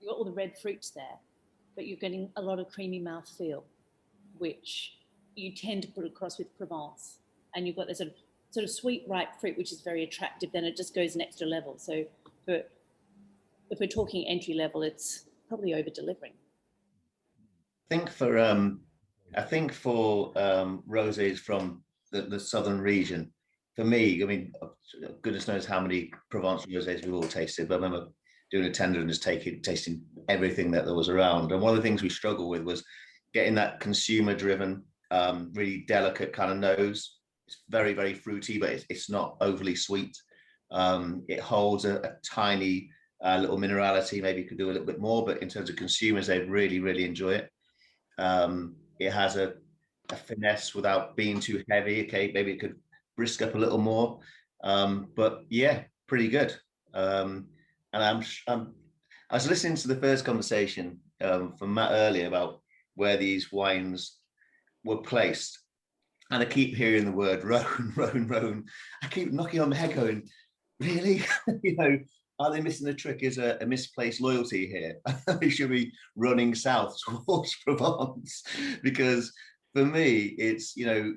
you've got all the red fruits there, but you're getting a lot of creamy mouthfeel, which you tend to put across with Provence. And you've got this sort of sweet, ripe fruit, which is very attractive. Then it just goes an extra level. So if we're talking entry level, it's probably over delivering. I think for rosés from the southern region, for me, I mean, goodness knows how many Provence rosés we've all tasted. But I remember doing a tender and just tasting everything that there was around. And one of the things we struggled with was getting that consumer-driven, really delicate kind of nose. It's very, very fruity, but it's not overly sweet. It holds a tiny little minerality. Maybe you could do a little bit more, but in terms of consumers, they really, really enjoy it. It has a finesse without being too heavy. Okay, maybe it could brisk up a little more, but yeah, pretty good. And I was listening to the first conversation from Matt earlier about where these wines were placed, and I keep hearing the word Rhone, Rhone, Rhone. I keep knocking on my head, going, really? You know, are they missing the trick? Is a misplaced loyalty here? They should be running south towards Provence, because for me, it's, you know,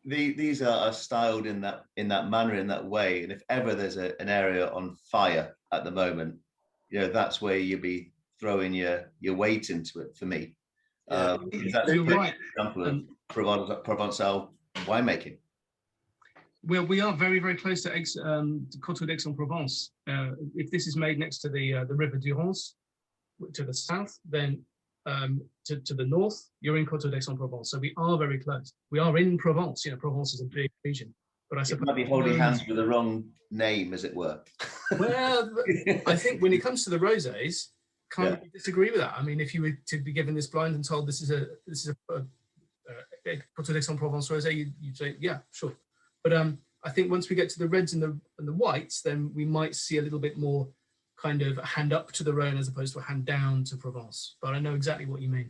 these are styled in that manner, in that way. And if ever there's an area on fire at the moment, you know, that's where you'd be throwing your weight into it. For me, that's a right. example of Provençal winemaking. Well, we are very, very close to Coteaux d'Aix-en-Provence. If this is made next to the River Durance, to the south, then to the north, you're in Coteaux d'Aix-en-Provence. So we are very close. We are in Provence. You know, Provence is a big region. But I suppose might be holding hands with the wrong name, as it were. Well, I think when it comes to the rosés, can't disagree with that. I mean, if you were to be given this blind and told this is a Coteaux d'Aix-en-Provence rosé, you'd say, yeah, sure. But I think once we get to the reds and the whites, then we might see a little bit more kind of a hand up to the Rhone as opposed to a hand down to Provence. But I know exactly what you mean.